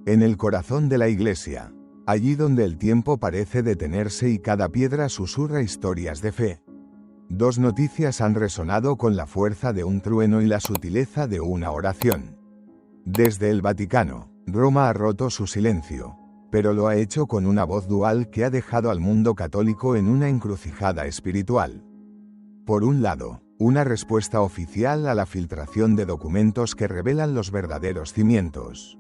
En el corazón de la iglesia, allí donde el tiempo parece detenerse y cada piedra susurra historias de fe. Dos noticias han resonado con la fuerza de un trueno y la sutileza de una oración. Desde el Vaticano, Roma ha roto su silencio, pero lo ha hecho con una voz dual que ha dejado al mundo católico en una encrucijada espiritual. Por un lado, una respuesta oficial a la filtración de documentos que revelan los verdaderos cimientos,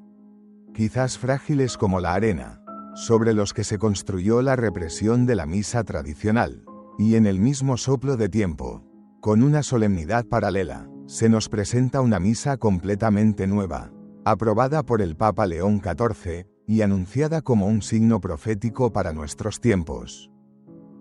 quizás frágiles como la arena, sobre los que se construyó la represión de la misa tradicional. Y en el mismo soplo de tiempo, con una solemnidad paralela, se nos presenta una misa completamente nueva, aprobada por el Papa León XIV, y anunciada como un signo profético para nuestros tiempos.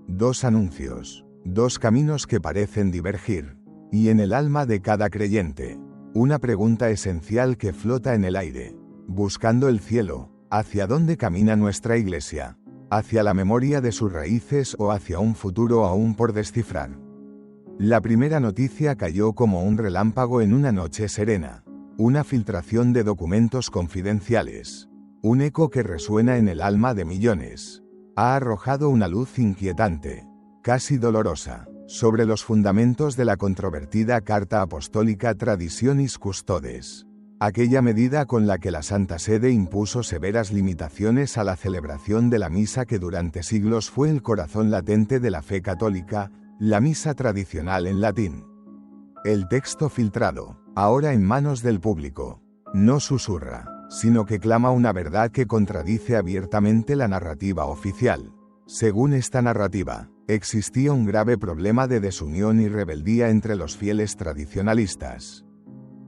Dos anuncios, dos caminos que parecen divergir, y en el alma de cada creyente, una pregunta esencial que flota en el aire, buscando el cielo. ¿Hacia dónde camina nuestra Iglesia? ¿Hacia la memoria de sus raíces o hacia un futuro aún por descifrar? La primera noticia cayó como un relámpago en una noche serena, una filtración de documentos confidenciales, un eco que resuena en el alma de millones. Ha arrojado una luz inquietante, casi dolorosa, sobre los fundamentos de la controvertida Carta Apostólica Traditionis Custodes. Aquella medida con la que la Santa Sede impuso severas limitaciones a la celebración de la misa que durante siglos fue el corazón latente de la fe católica, la misa tradicional en latín. El texto filtrado, ahora en manos del público, no susurra, sino que clama una verdad que contradice abiertamente la narrativa oficial. Según esta narrativa, existía un grave problema de desunión y rebeldía entre los fieles tradicionalistas.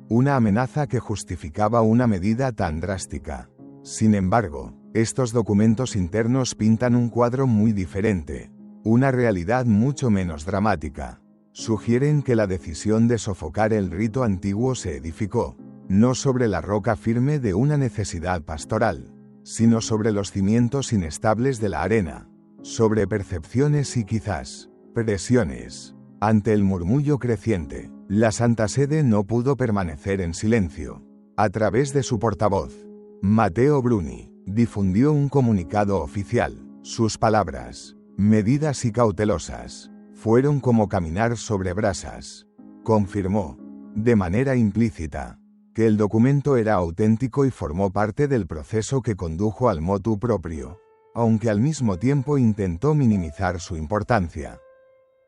Una amenaza que justificaba una medida tan drástica. Sin embargo, estos documentos internos pintan un cuadro muy diferente, una realidad mucho menos dramática. Sugieren que la decisión de sofocar el rito antiguo se edificó, no sobre la roca firme de una necesidad pastoral, sino sobre los cimientos inestables de la arena, sobre percepciones y quizás presiones. Ante el murmullo creciente, la Santa Sede no pudo permanecer en silencio. A través de su portavoz, Matteo Bruni, difundió un comunicado oficial. Sus palabras, medidas y cautelosas, fueron como caminar sobre brasas. Confirmó, de manera implícita, que el documento era auténtico y formó parte del proceso que condujo al motu proprio, aunque al mismo tiempo intentó minimizar su importancia.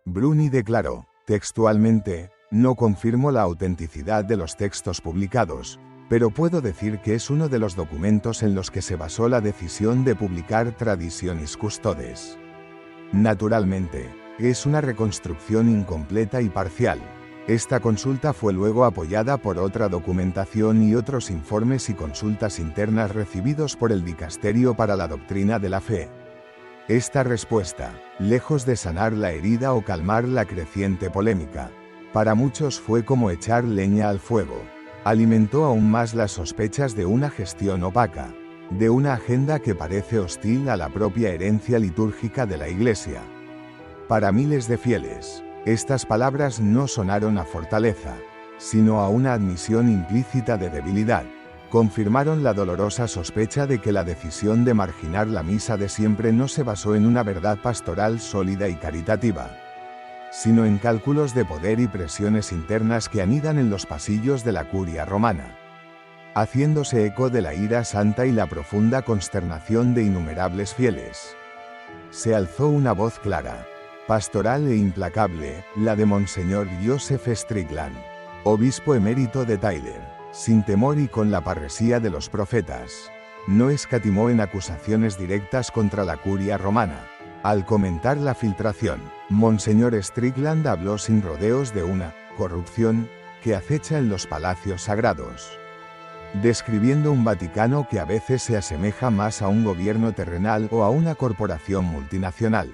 Bruni declaró, textualmente, no confirmo la autenticidad de los textos publicados, pero puedo decir que es uno de los documentos en los que se basó la decisión de publicar Traditionis Custodes. Naturalmente, es una reconstrucción incompleta y parcial. Esta consulta fue luego apoyada por otra documentación y otros informes y consultas internas recibidos por el Dicasterio para la Doctrina de la Fe. Esta respuesta, lejos de sanar la herida o calmar la creciente polémica, para muchos fue como echar leña al fuego. Alimentó aún más las sospechas de una gestión opaca, de una agenda que parece hostil a la propia herencia litúrgica de la Iglesia. Para miles de fieles, estas palabras no sonaron a fortaleza, sino a una admisión implícita de debilidad. Confirmaron la dolorosa sospecha de que la decisión de marginar la misa de siempre no se basó en una verdad pastoral sólida y caritativa, sino en cálculos de poder y presiones internas que anidan en los pasillos de la curia romana. Haciéndose eco de la ira santa y la profunda consternación de innumerables fieles, se alzó una voz clara, pastoral e implacable, la de Monseñor Joseph Strickland, obispo emérito de Tyler. Sin temor y con la parresía de los profetas, no escatimó en acusaciones directas contra la curia romana. Al comentar la filtración, Monseñor Strickland habló sin rodeos de una corrupción que acecha en los palacios sagrados, describiendo un Vaticano que a veces se asemeja más a un gobierno terrenal o a una corporación multinacional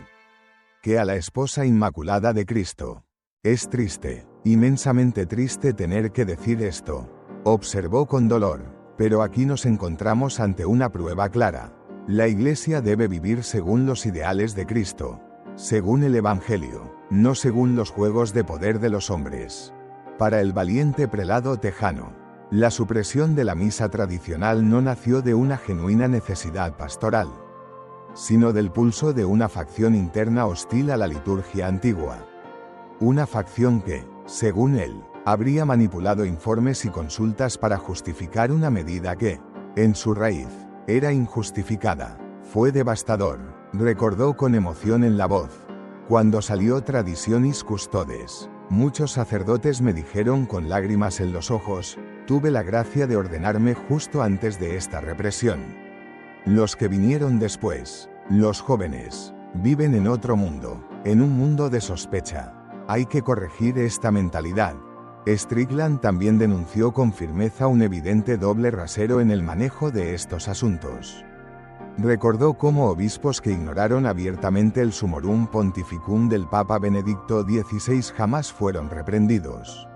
que a la esposa inmaculada de Cristo. Es triste, inmensamente triste tener que decir esto, observó con dolor, pero aquí nos encontramos ante una prueba clara. La Iglesia debe vivir según los ideales de Cristo, según el Evangelio, no según los juegos de poder de los hombres. Para el valiente prelado tejano, La supresión de la misa tradicional no nació de una genuina necesidad pastoral, sino del pulso de una facción interna hostil a la liturgia antigua. Una facción que, según él, habría manipulado informes y consultas para justificar una medida que, en su raíz, era injustificada. Fue devastador, recordó con emoción en la voz. Cuando salió Traditionis Custodes, muchos sacerdotes me dijeron con lágrimas en los ojos, tuve la gracia de ordenarme justo antes de esta represión. Los que vinieron después, los jóvenes, viven en otro mundo, en un mundo de sospecha. Hay que corregir esta mentalidad. Strickland también denunció con firmeza un evidente doble rasero en el manejo de estos asuntos. Recordó cómo obispos que ignoraron abiertamente el Summorum Pontificum del Papa Benedicto XVI jamás fueron reprendidos,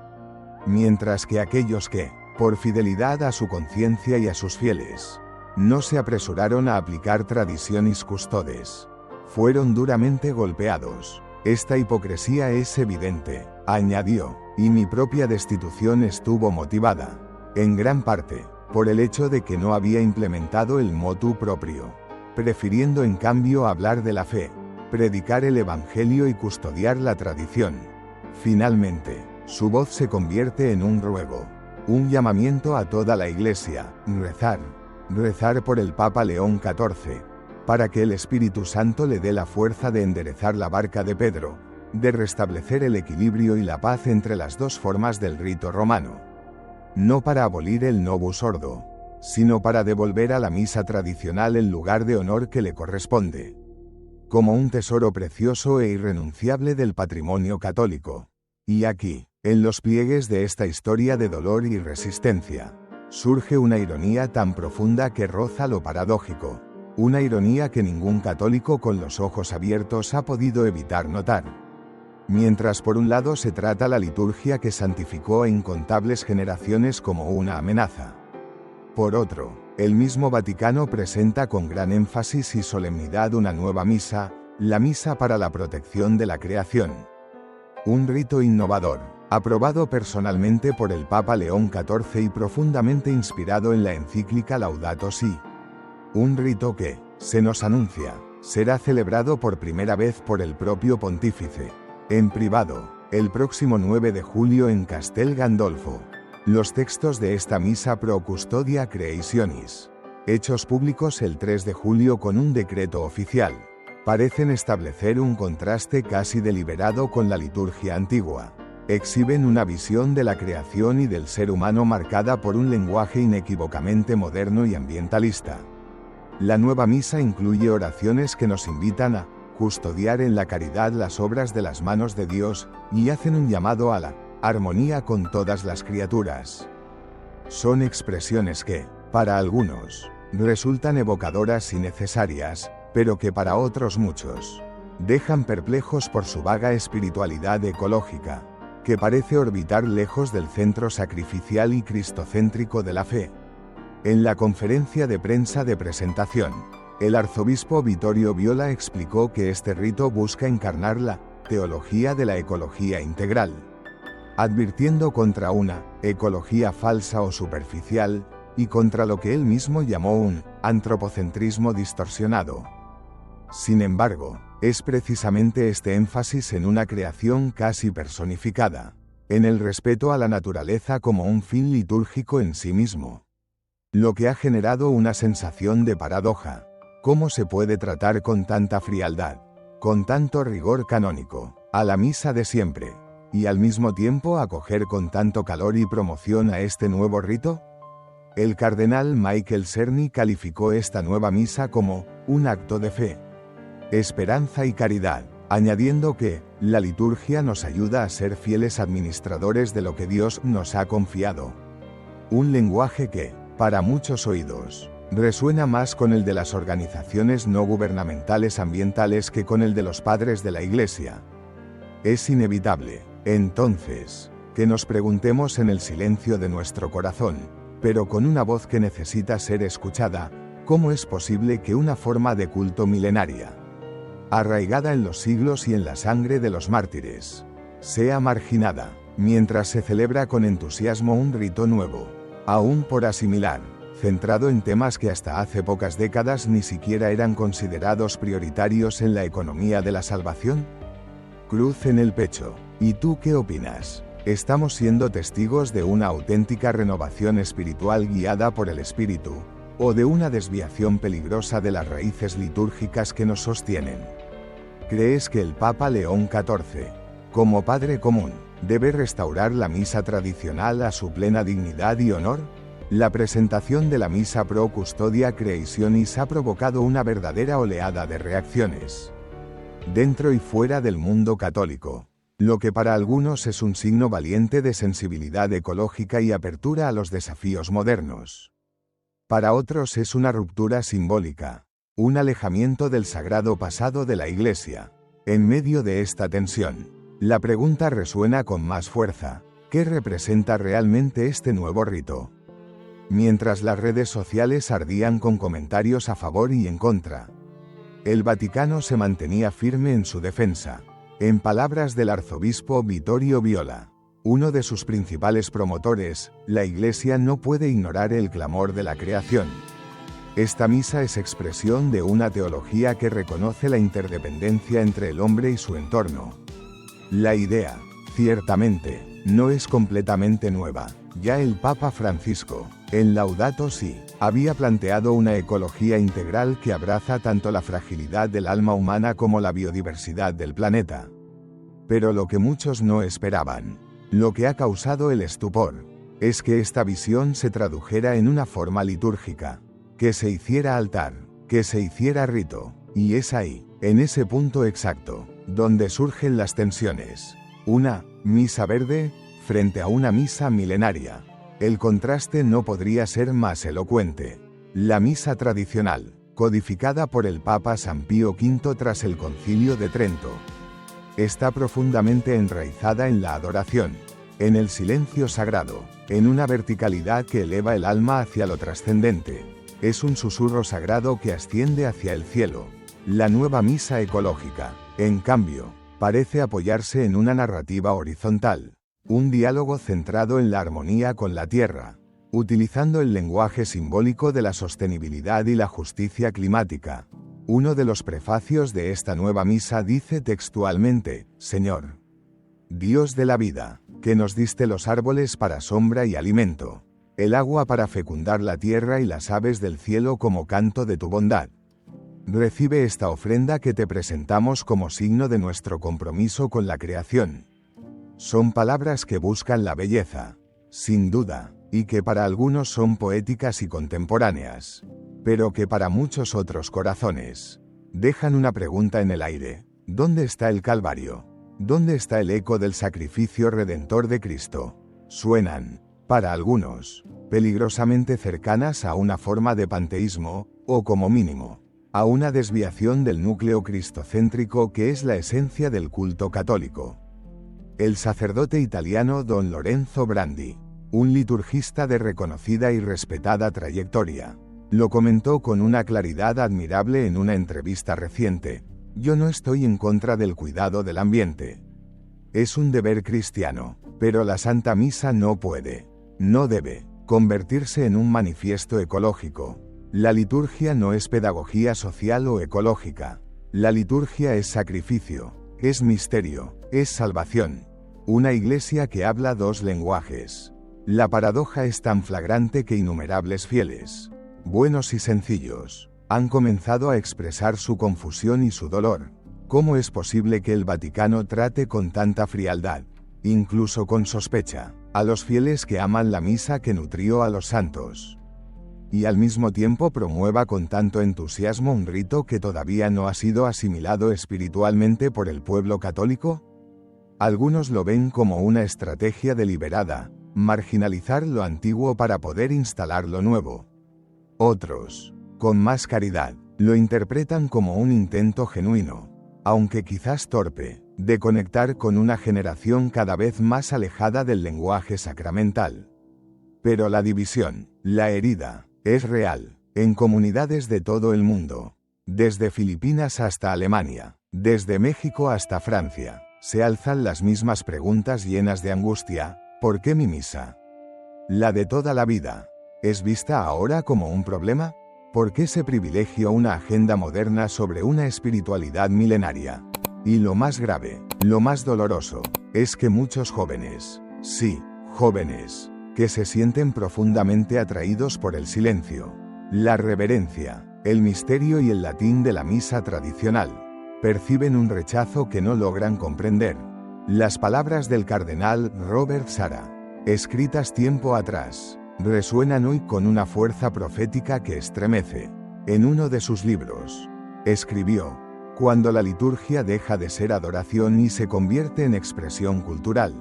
mientras que aquellos que, por fidelidad a su conciencia y a sus fieles, no se apresuraron a aplicar Traditionis Custodes, fueron duramente golpeados. Esta hipocresía es evidente, añadió, y mi propia destitución estuvo motivada, en gran parte, por el hecho de que no había implementado el motu proprio, prefiriendo en cambio hablar de la fe, predicar el Evangelio y custodiar la tradición. Finalmente, su voz se convierte en un ruego, un llamamiento a toda la Iglesia, rezar por el Papa León XIV, para que el Espíritu Santo le dé la fuerza de enderezar la barca de Pedro, de restablecer el equilibrio y la paz entre las dos formas del rito romano. No para abolir el Novus Ordo, sino para devolver a la misa tradicional el lugar de honor que le corresponde, como un tesoro precioso e irrenunciable del patrimonio católico. Y aquí, en los pliegues de esta historia de dolor y resistencia, surge una ironía tan profunda que roza lo paradójico, una ironía que ningún católico con los ojos abiertos ha podido evitar notar. Mientras por un lado se trata la liturgia que santificó a incontables generaciones como una amenaza, por otro, el mismo Vaticano presenta con gran énfasis y solemnidad una nueva misa, la Misa para la Protección de la Creación. Un rito innovador, aprobado personalmente por el Papa León XIV y profundamente inspirado en la encíclica Laudato Si. Un rito que, se nos anuncia, será celebrado por primera vez por el propio pontífice, en privado, el próximo 9 de julio en Castel Gandolfo. Los textos de esta misa pro custodia creationis, hechos públicos el 3 de julio con un decreto oficial, parecen establecer un contraste casi deliberado con la liturgia antigua. Exhiben una visión de la creación y del ser humano marcada por un lenguaje inequívocamente moderno y ambientalista. La nueva misa incluye oraciones que nos invitan a custodiar en la caridad las obras de las manos de Dios, y hacen un llamado a la armonía con todas las criaturas. Son expresiones que, para algunos, resultan evocadoras y necesarias, pero que para otros muchos, dejan perplejos por su vaga espiritualidad ecológica, que parece orbitar lejos del centro sacrificial y cristocéntrico de la fe. En la conferencia de prensa de presentación, el arzobispo Vittorio Viola explicó que este rito busca encarnar la teología de la ecología integral, advirtiendo contra una ecología falsa o superficial, y contra lo que él mismo llamó un antropocentrismo distorsionado. Sin embargo, es precisamente este énfasis en una creación casi personificada, en el respeto a la naturaleza como un fin litúrgico en sí mismo, lo que ha generado una sensación de paradoja. ¿Cómo se puede tratar con tanta frialdad, con tanto rigor canónico, a la misa de siempre, y al mismo tiempo acoger con tanto calor y promoción a este nuevo rito? El cardenal Michael Cerny calificó esta nueva misa como un acto de fe, esperanza y caridad, añadiendo que la liturgia nos ayuda a ser fieles administradores de lo que Dios nos ha confiado. Un lenguaje que, para muchos oídos, resuena más con el de las organizaciones no gubernamentales ambientales que con el de los padres de la Iglesia. Es inevitable, entonces, que nos preguntemos en el silencio de nuestro corazón, pero con una voz que necesita ser escuchada, ¿cómo es posible que una forma de culto milenaria, arraigada en los siglos y en la sangre de los mártires, sea marginada, mientras se celebra con entusiasmo un rito nuevo, aún por asimilar, centrado en temas que hasta hace pocas décadas ni siquiera eran considerados prioritarios en la economía de la salvación. Cruz en el pecho. ¿Y tú qué opinas? ¿Estamos siendo testigos de una auténtica renovación espiritual guiada por el Espíritu, o de una desviación peligrosa de las raíces litúrgicas que nos sostienen? ¿Crees que el Papa León XIV, como padre común, debe restaurar la misa tradicional a su plena dignidad y honor? La presentación de la misa pro custodia creationis ha provocado una verdadera oleada de reacciones, dentro y fuera del mundo católico, lo que para algunos es un signo valiente de sensibilidad ecológica y apertura a los desafíos modernos. Para otros es una ruptura simbólica, un alejamiento del sagrado pasado de la Iglesia. En medio de esta tensión, la pregunta resuena con más fuerza: ¿qué representa realmente este nuevo rito? Mientras las redes sociales ardían con comentarios a favor y en contra, el Vaticano se mantenía firme en su defensa. En palabras del arzobispo Vittorio Viola, uno de sus principales promotores, la Iglesia no puede ignorar el clamor de la creación. Esta misa es expresión de una teología que reconoce la interdependencia entre el hombre y su entorno. La idea, ciertamente, no es completamente nueva. Ya el Papa Francisco, en Laudato Si, había planteado una ecología integral que abraza tanto la fragilidad del alma humana como la biodiversidad del planeta. Pero lo que muchos no esperaban, lo que ha causado el estupor, es que esta visión se tradujera en una forma litúrgica, que se hiciera altar, que se hiciera rito, y es ahí, en ese punto exacto, donde surgen las tensiones. Una misa verde frente a una misa milenaria. El contraste no podría ser más elocuente. La misa tradicional, codificada por el Papa San Pío V tras el Concilio de Trento, está profundamente enraizada en la adoración, en el silencio sagrado, en una verticalidad que eleva el alma hacia lo trascendente. Es un susurro sagrado que asciende hacia el cielo. La nueva misa ecológica, en cambio, parece apoyarse en una narrativa horizontal, un diálogo centrado en la armonía con la tierra, utilizando el lenguaje simbólico de la sostenibilidad y la justicia climática. Uno de los prefacios de esta nueva misa dice textualmente: Señor, Dios de la vida, que nos diste los árboles para sombra y alimento, el agua para fecundar la tierra y las aves del cielo como canto de tu bondad. Recibe esta ofrenda que te presentamos como signo de nuestro compromiso con la creación. Son palabras que buscan la belleza, sin duda, y que para algunos son poéticas y contemporáneas, pero que para muchos otros corazones dejan una pregunta en el aire: ¿dónde está el Calvario? ¿Dónde está el eco del sacrificio redentor de Cristo? Suenan, para algunos, peligrosamente cercanas a una forma de panteísmo, o como mínimo, a una desviación del núcleo cristocéntrico que es la esencia del culto católico. El sacerdote italiano Don Lorenzo Brandi, un liturgista de reconocida y respetada trayectoria, lo comentó con una claridad admirable en una entrevista reciente: yo no estoy en contra del cuidado del ambiente. Es un deber cristiano, pero la Santa Misa no puede, no debe, convertirse en un manifiesto ecológico. La liturgia no es pedagogía social o ecológica. La liturgia es sacrificio, es misterio, es salvación. Una iglesia que habla dos lenguajes. La paradoja es tan flagrante que innumerables fieles, buenos y sencillos, han comenzado a expresar su confusión y su dolor. ¿Cómo es posible que el Vaticano trate con tanta frialdad, incluso con sospecha, a los fieles que aman la misa que nutrió a los santos, y al mismo tiempo promueva con tanto entusiasmo un rito que todavía no ha sido asimilado espiritualmente por el pueblo católico? Algunos lo ven como una estrategia deliberada, marginalizar lo antiguo para poder instalar lo nuevo. Otros, con más caridad, lo interpretan como un intento genuino, aunque quizás torpe, de conectar con una generación cada vez más alejada del lenguaje sacramental. Pero la división, la herida, es real, en comunidades de todo el mundo. Desde Filipinas hasta Alemania, desde México hasta Francia, se alzan las mismas preguntas llenas de angustia: ¿por qué mi misa? la de toda la vida, ¿es vista ahora como un problema? ¿Por qué se privilegia una agenda moderna sobre una espiritualidad milenaria? Y lo más grave, lo más doloroso, es que muchos jóvenes, sí, jóvenes, que se sienten profundamente atraídos por el silencio, la reverencia, el misterio y el latín de la misa tradicional, perciben un rechazo que no logran comprender. Las palabras del cardenal Robert Sarah, escritas tiempo atrás, resuenan hoy con una fuerza profética que estremece. En uno de sus libros, escribió: cuando la liturgia deja de ser adoración y se convierte en expresión cultural,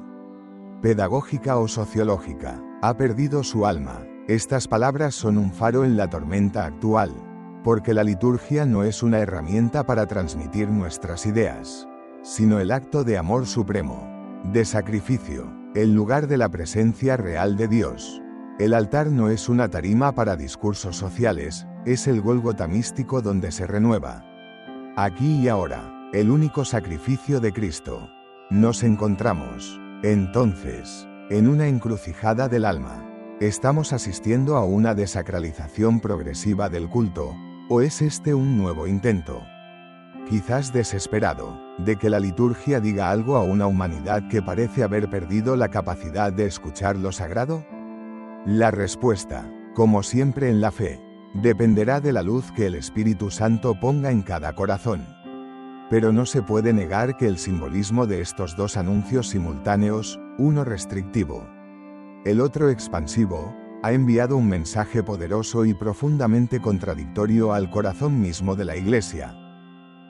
pedagógica o sociológica, ha perdido su alma. Estas palabras son un faro en la tormenta actual, porque la liturgia no es una herramienta para transmitir nuestras ideas, sino el acto de amor supremo, de sacrificio, el lugar de la presencia real de Dios. El altar no es una tarima para discursos sociales, es el Gólgota místico donde se renueva, aquí y ahora, el único sacrificio de Cristo. Nos encontramos, entonces, en una encrucijada del alma. ¿Estamos asistiendo a una desacralización progresiva del culto, o es este un nuevo intento, quizás desesperado, de que la liturgia diga algo a una humanidad que parece haber perdido la capacidad de escuchar lo sagrado? La respuesta, como siempre en la fe, dependerá de la luz que el Espíritu Santo ponga en cada corazón. Pero no se puede negar que el simbolismo de estos dos anuncios simultáneos, uno restrictivo, el otro expansivo, ha enviado un mensaje poderoso y profundamente contradictorio al corazón mismo de la Iglesia.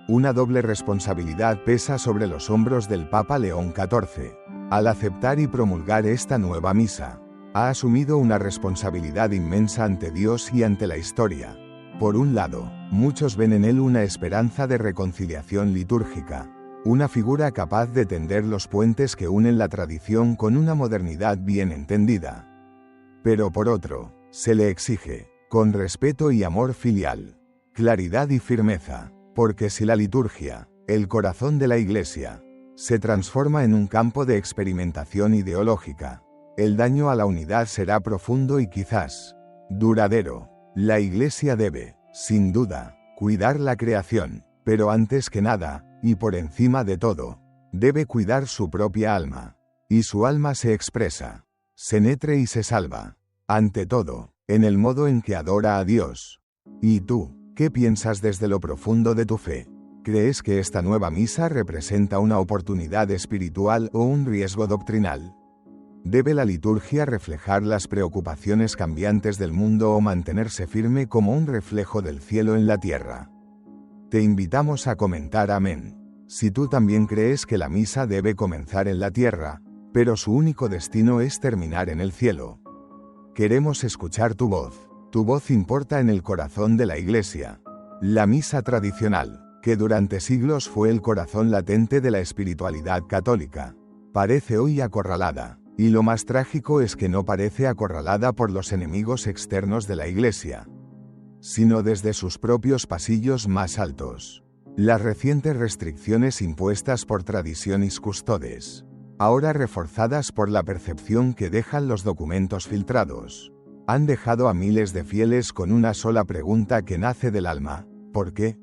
Una doble responsabilidad pesa sobre los hombros del Papa León XIV. Al aceptar y promulgar esta nueva misa, ha asumido una responsabilidad inmensa ante Dios y ante la historia. Por un lado, muchos ven en él una esperanza de reconciliación litúrgica, una figura capaz de tender los puentes que unen la tradición con una modernidad bien entendida. Pero por otro, se le exige, con respeto y amor filial, claridad y firmeza, porque si la liturgia, el corazón de la Iglesia, se transforma en un campo de experimentación ideológica, el daño a la unidad será profundo y quizás duradero. La Iglesia debe, sin duda, cuidar la creación, pero antes que nada, y por encima de todo, debe cuidar su propia alma. Y su alma se expresa, se nutre y se salva, ante todo, en el modo en que adora a Dios. ¿Y tú, qué piensas desde lo profundo de tu fe? ¿Crees que esta nueva misa representa una oportunidad espiritual o un riesgo doctrinal? ¿Debe la liturgia reflejar las preocupaciones cambiantes del mundo o mantenerse firme como un reflejo del cielo en la tierra? Te invitamos a comentar amén. Si tú también crees que la misa debe comenzar en la tierra, pero su único destino es terminar en el cielo. Queremos escuchar tu voz. Tu voz importa en el corazón de la Iglesia. La misa tradicional, que durante siglos fue el corazón latente de la espiritualidad católica, parece hoy acorralada. Y lo más trágico es que no parece acorralada por los enemigos externos de la Iglesia, sino desde sus propios pasillos más altos. Las recientes restricciones impuestas por Traditionis Custodes, ahora reforzadas por la percepción que dejan los documentos filtrados, han dejado a miles de fieles con una sola pregunta que nace del alma: ¿por qué?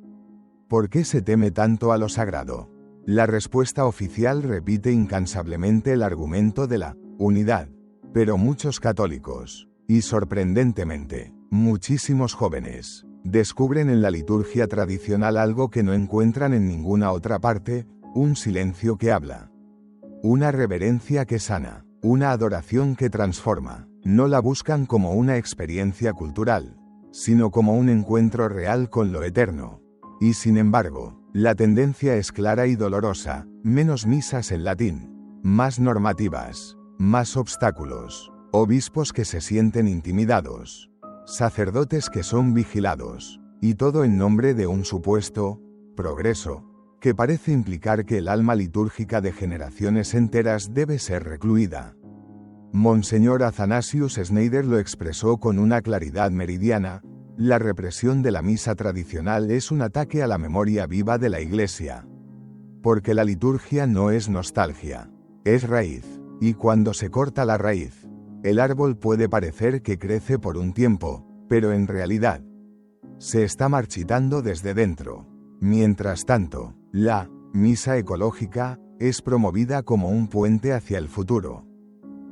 ¿Por qué se teme tanto a lo sagrado? La respuesta oficial repite incansablemente el argumento de la unidad, pero muchos católicos, y sorprendentemente, muchísimos jóvenes, descubren en la liturgia tradicional algo que no encuentran en ninguna otra parte: un silencio que habla, una reverencia que sana, una adoración que transforma. No la buscan como una experiencia cultural, sino como un encuentro real con lo eterno. Y sin embargo, la tendencia es clara y dolorosa: menos misas en latín, más normativas, más obstáculos, obispos que se sienten intimidados, sacerdotes que son vigilados, y todo en nombre de un supuesto progreso, que parece implicar que el alma litúrgica de generaciones enteras debe ser recluida. Monseñor Athanasius Schneider lo expresó con una claridad meridiana: la represión de la misa tradicional es un ataque a la memoria viva de la Iglesia. Porque la liturgia no es nostalgia, es raíz, y cuando se corta la raíz, El árbol puede parecer que crece por un tiempo, pero en realidad se está marchitando desde dentro. Mientras tanto, la misa ecológica es promovida como un puente hacia el futuro.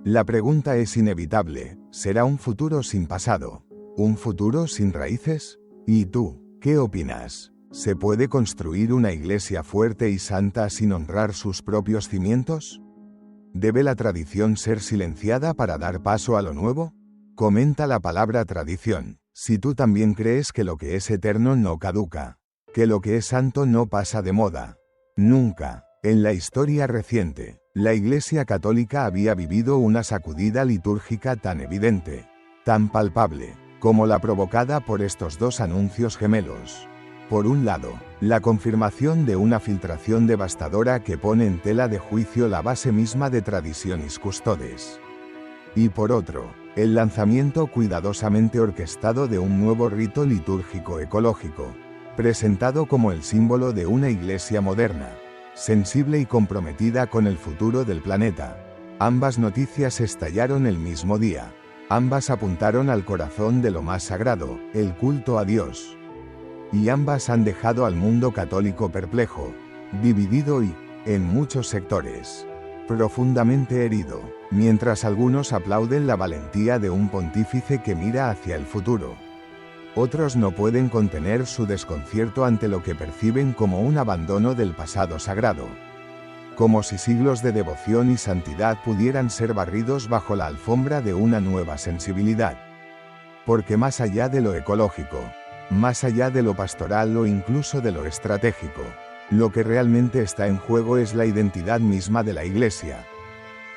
La pregunta es inevitable: ¿será un futuro sin pasado? ¿Un futuro sin raíces? ¿Y tú, qué opinas? ¿Se puede construir una iglesia fuerte y santa sin honrar sus propios cimientos? ¿Debe la tradición ser silenciada para dar paso a lo nuevo? Comenta la palabra tradición. Si tú también crees que lo que es eterno no caduca, que lo que es santo no pasa de moda. Nunca, en la historia reciente, la Iglesia Católica había vivido una sacudida litúrgica tan evidente, tan palpable, como la provocada por estos dos anuncios gemelos. Por un lado, la confirmación de una filtración devastadora que pone en tela de juicio la base misma de Traditionis Custodes. Y por otro, el lanzamiento cuidadosamente orquestado de un nuevo rito litúrgico ecológico, presentado como el símbolo de una iglesia moderna, sensible y comprometida con el futuro del planeta. Ambas noticias estallaron el mismo día. Ambas apuntaron al corazón de lo más sagrado, el culto a Dios. Y ambas han dejado al mundo católico perplejo, dividido y, en muchos sectores, profundamente herido, mientras algunos aplauden la valentía de un pontífice que mira hacia el futuro. Otros no pueden contener su desconcierto ante lo que perciben como un abandono del pasado sagrado. Como si siglos de devoción y santidad pudieran ser barridos bajo la alfombra de una nueva sensibilidad. Porque más allá de lo ecológico, más allá de lo pastoral o incluso de lo estratégico, lo que realmente está en juego es la identidad misma de la Iglesia.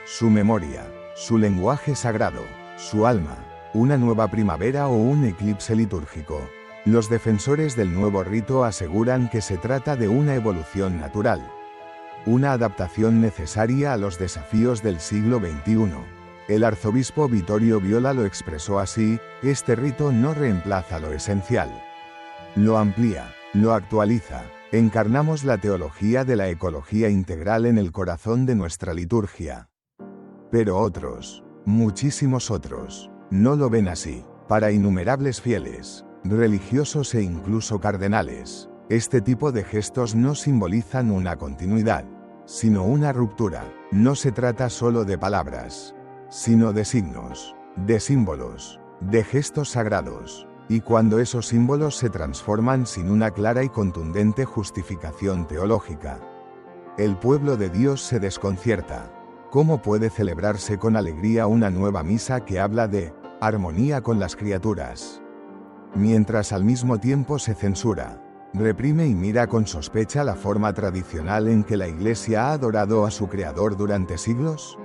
Su memoria, su lenguaje sagrado, su alma, una nueva primavera o un eclipse litúrgico. Los defensores del nuevo rito aseguran que se trata de una evolución natural, una adaptación necesaria a los desafíos del siglo XXI. El arzobispo Vittorio Viola lo expresó así: este rito no reemplaza lo esencial, lo amplía, lo actualiza. Encarnamos la teología de la ecología integral en el corazón de nuestra liturgia. Pero otros, muchísimos otros, no lo ven así. Para innumerables fieles, religiosos e incluso cardenales, este tipo de gestos no simbolizan una continuidad, sino una ruptura. No se trata solo de palabras, sino de signos, de símbolos, de gestos sagrados. Y cuando esos símbolos se transforman sin una clara y contundente justificación teológica, el pueblo de Dios se desconcierta. ¿Cómo puede celebrarse con alegría una nueva misa que habla de armonía con las criaturas, mientras al mismo tiempo se censura, reprime y mira con sospecha la forma tradicional en que la Iglesia ha adorado a su Creador durante siglos?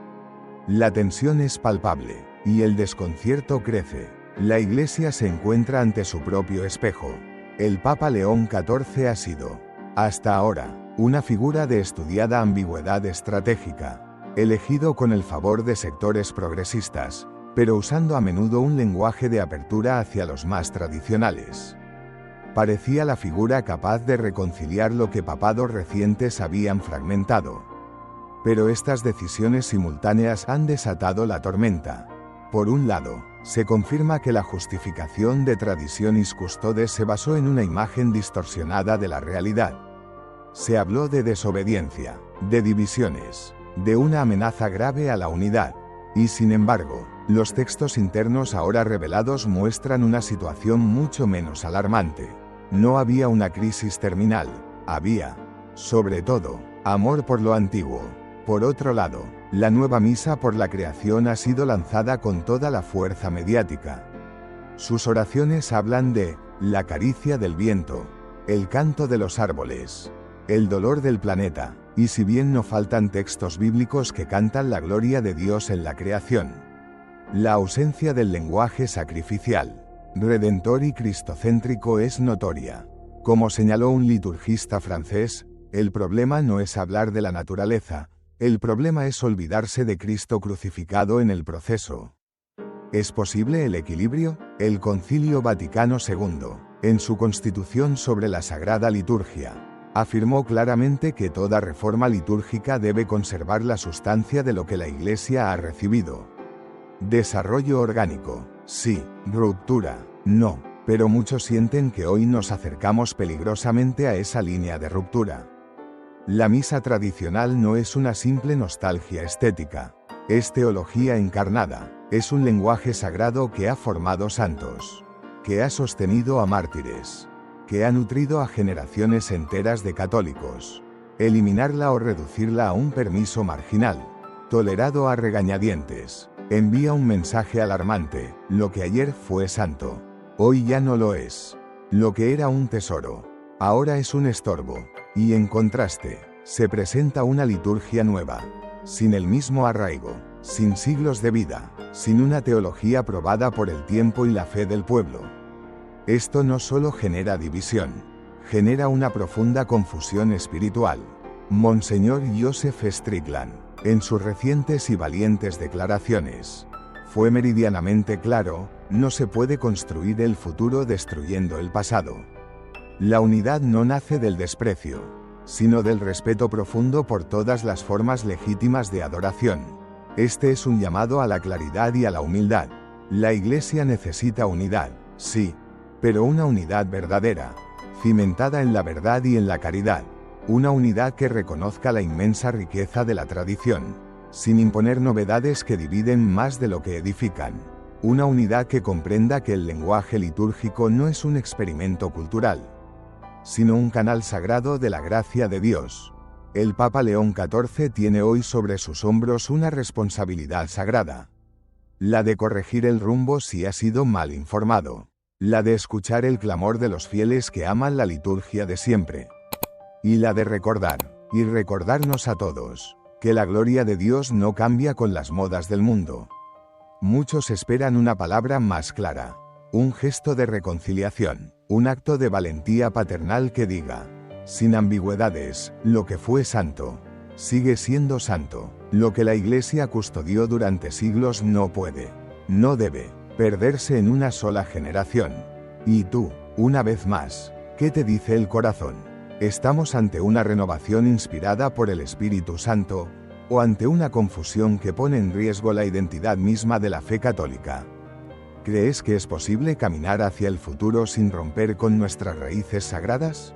La tensión es palpable, y el desconcierto crece. La Iglesia se encuentra ante su propio espejo. El Papa León XIV ha sido, hasta ahora, una figura de estudiada ambigüedad estratégica, elegido con el favor de sectores progresistas, pero usando a menudo un lenguaje de apertura hacia los más tradicionales. Parecía la figura capaz de reconciliar lo que papados recientes habían fragmentado. Pero estas decisiones simultáneas han desatado la tormenta. Por un lado, se confirma que la justificación de Traditionis Custodes se basó en una imagen distorsionada de la realidad. Se habló de desobediencia, de divisiones, de una amenaza grave a la unidad. Y sin embargo, los textos internos ahora revelados muestran una situación mucho menos alarmante. No había una crisis terminal, había, sobre todo, amor por lo antiguo. Por otro lado, la nueva misa por la creación ha sido lanzada con toda la fuerza mediática. Sus oraciones hablan de la caricia del viento, el canto de los árboles, el dolor del planeta, y si bien no faltan textos bíblicos que cantan la gloria de Dios en la creación, la ausencia del lenguaje sacrificial, redentor y cristocéntrico es notoria. Como señaló un liturgista francés, el problema no es hablar de la naturaleza, el problema es olvidarse de Cristo crucificado en el proceso. ¿Es posible el equilibrio? El Concilio Vaticano II, en su Constitución sobre la Sagrada Liturgia, afirmó claramente que toda reforma litúrgica debe conservar la sustancia de lo que la Iglesia ha recibido. Desarrollo orgánico. Sí. Ruptura. No. Pero muchos sienten que hoy nos acercamos peligrosamente a esa línea de ruptura. La misa tradicional no es una simple nostalgia estética. Es teología encarnada. Es un lenguaje sagrado que ha formado santos, que ha sostenido a mártires, que ha nutrido a generaciones enteras de católicos. Eliminarla o reducirla a un permiso marginal, tolerado a regañadientes, envía un mensaje alarmante: lo que ayer fue santo, hoy ya no lo es. Lo que era un tesoro, ahora es un estorbo. Y en contraste, se presenta una liturgia nueva, sin el mismo arraigo, sin siglos de vida, sin una teología probada por el tiempo y la fe del pueblo. Esto no solo genera división, genera una profunda confusión espiritual. Monseñor Joseph Strickland, en sus recientes y valientes declaraciones, fue meridianamente claro: no se puede construir el futuro destruyendo el pasado. La unidad no nace del desprecio, sino del respeto profundo por todas las formas legítimas de adoración. Este es un llamado a la claridad y a la humildad. La Iglesia necesita unidad, sí, pero una unidad verdadera, cimentada en la verdad y en la caridad. Una unidad que reconozca la inmensa riqueza de la tradición, sin imponer novedades que dividen más de lo que edifican. Una unidad que comprenda que el lenguaje litúrgico no es un experimento cultural, sino un canal sagrado de la gracia de Dios. El Papa León XIV tiene hoy sobre sus hombros una responsabilidad sagrada: la de corregir el rumbo si ha sido mal informado, la de escuchar el clamor de los fieles que aman la liturgia de siempre, y la de recordar, y recordarnos a todos, que la gloria de Dios no cambia con las modas del mundo. Muchos esperan una palabra más clara, un gesto de reconciliación, un acto de valentía paternal que diga, sin ambigüedades: lo que fue santo, sigue siendo santo. Lo que la Iglesia custodió durante siglos no puede, no debe, perderse en una sola generación. Y tú, una vez más, ¿qué te dice el corazón? ¿Estamos ante una renovación inspirada por el Espíritu Santo, o ante una confusión que pone en riesgo la identidad misma de la fe católica? ¿Crees que es posible caminar hacia el futuro sin romper con nuestras raíces sagradas?